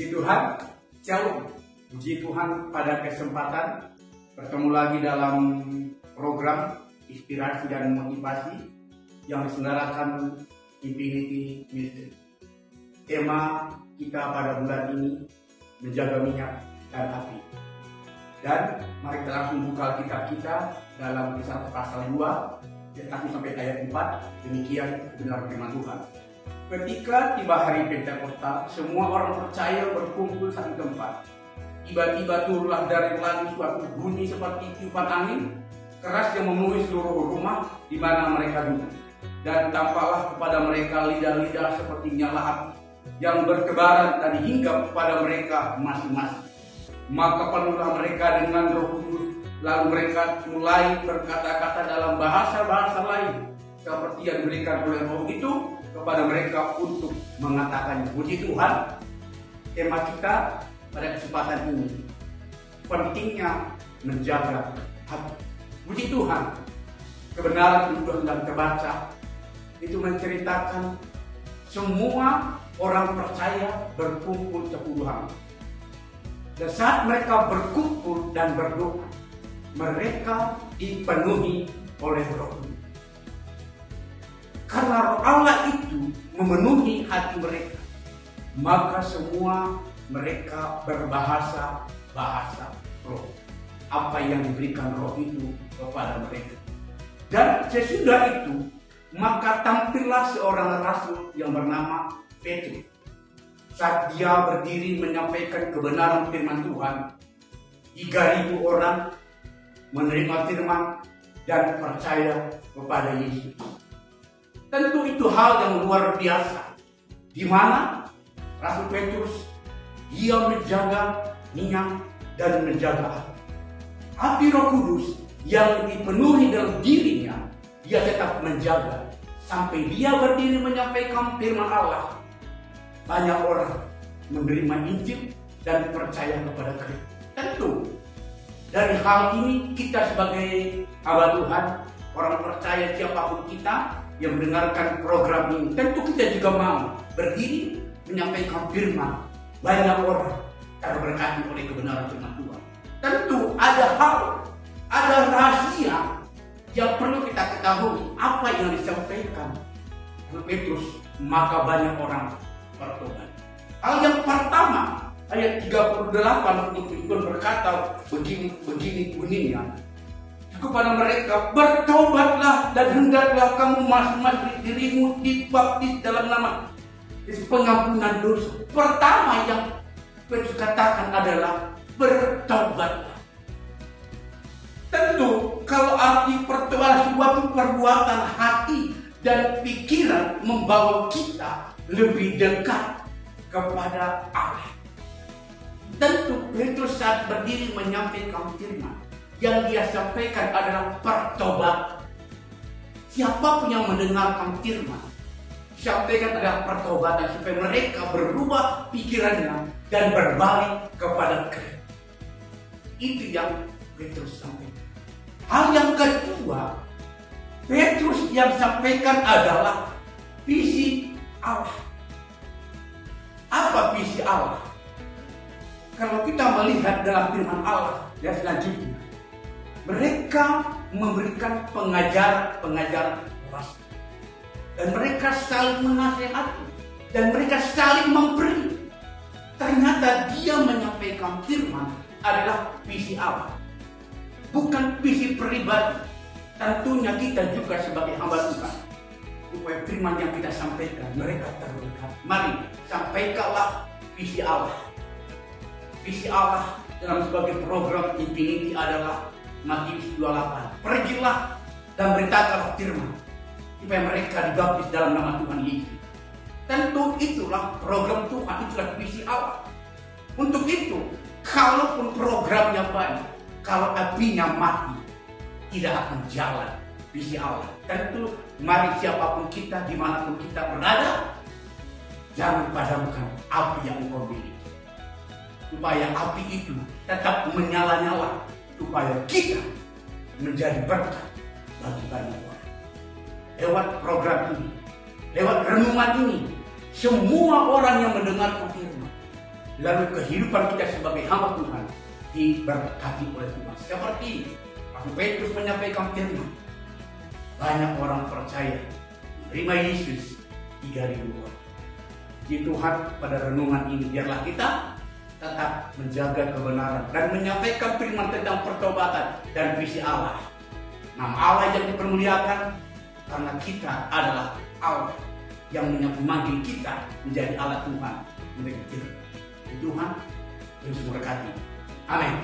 Puji Tuhan, Shalom. Puji Tuhan pada kesempatan bertemu lagi dalam program inspirasi dan motivasi yang diselenggarakan Infinity Ministry. Tema kita pada bulan ini menjaga minyak dan api. Dan mari kita langsung buka Alkitab kita dalam Kisah pasal 2 ayat 1 sampai ayat 4. Demikian kebenaran firman Tuhan. Ketika tiba hari Pentakosta, semua orang percaya berkumpul satu tempat. Tiba-tiba turunlah dari langit suatu bunyi seperti tiupan angin keras yang memenuhi seluruh rumah di mana mereka duduk. Dan tampaklah kepada mereka lidah-lidah seperti nyala api yang bertebaran dan hinggap kepada mereka masing-masing. Maka penuhlah mereka dengan Roh Kudus, lalu mereka mulai berkata-kata dalam bahasa-bahasa lain seperti yang diberikan oleh Roh itu kepada mereka untuk mengatakannya. Puji Tuhan, tema kita pada kesempatan ini pentingnya menjaga hati. Puji Tuhan, kebenaran itu sedang terbaca itu menceritakan semua orang percaya berkumpul 10 hari. Dan saat mereka berkumpul dan berdoa, mereka dipenuhi oleh Roh. Karena Roh Allah itu memenuhi hati mereka, maka semua mereka berbahasa-bahasa Roh. Apa yang diberikan Roh itu kepada mereka. Dan sesudah itu, maka tampillah seorang rasul yang bernama Petrus. Saat dia berdiri menyampaikan kebenaran firman Tuhan, 3.000 orang menerima firman dan percaya kepada Yesus. Tentu itu hal yang luar biasa, di mana Rasul Petrus dia menjaga minyak dan menjaga api. Api Roh Kudus yang dipenuhi dalam dirinya, dia tetap menjaga sampai dia berdiri menyampaikan firman Allah. Banyak orang menerima Injil dan percaya kepada Kristus. Tentu dari hal ini kita sebagai hamba Tuhan, orang percaya siapapun kita yang mendengarkan program ini, tentu kita juga mau berdiri menyampaikan firman. Banyak orang terberkati oleh kebenaran firman Tuhan. Tentu ada hal, ada rahasia yang perlu kita ketahui apa yang disampaikan oleh Petrus, maka banyak orang bertobat. Hal yang pertama, ayat 38 untuk Tuhan berkata begini bunyinya kepada mereka, bertobatlah dan hendaklah kamu masing-masing dirimu dibaptis dalam nama pengampunan dosa. Pertama yang Petrus katakan adalah bertobatlah. Tentu kalau arti pertobatan suatu perbuatan hati dan pikiran membawa kita lebih dekat kepada Allah. Tentu Petrus saat berdiri menyampaikan firman, yang dia sampaikan adalah pertobatan. Siapapun yang mendengarkan firman, sampaikan adalah pertobatan supaya mereka berubah pikirannya dan berbalik kepada Kristus. Itu yang Petrus sampaikan. Hal yang kedua, Petrus yang sampaikan adalah visi Allah. Apa visi Allah? Kalau kita melihat dalam firman Allah yang selanjutnya, mereka memberikan pengajaran rasul. Dan mereka saling menasihati. Dan mereka saling memberi. Ternyata dia menyampaikan firman adalah visi Allah. Bukan visi pribadi. Tentunya kita juga sebagai hamba Tuhan, supaya firman yang kita sampaikan mereka terberkati. Mari sampaikanlah visi Allah. Visi Allah dalam sebagai program Infinity adalah Matius 28. Pergilah dan beritakanlah firman supaya mereka dibaptis dalam nama Tuhan Yesus. Tentu itulah program Tuhan, itulah visi Allah. Untuk itu, kalaupun programnya baik, kalau apinya mati, tidak akan jalan visi Allah. Tentu mari siapapun kita, dimanapun kita berada, jangan padamkan api yang engkau miliki. Supaya api itu tetap menyala-nyala, supaya kita menjadi berkat bagi banyak orang. Lewat program ini, lewat renungan ini, semua orang yang mendengar firman lalu kehidupan kita sebagai hamba Tuhan diberkati oleh Tuhan. Seperti Rasul Petrus menyampaikan firman, banyak orang percaya menerima Yesus 3.000 orang. Di Tuhan, pada renungan ini biarlah kita tetap menjaga kebenaran dan menyampaikan firman tentang pertobatan dan visi Allah. Nama Allah yang dipermuliakan karena kita adalah Allah yang memanggil kita menjadi alat Tuhan untuk kita. Tuhan terus memberkati. Amin.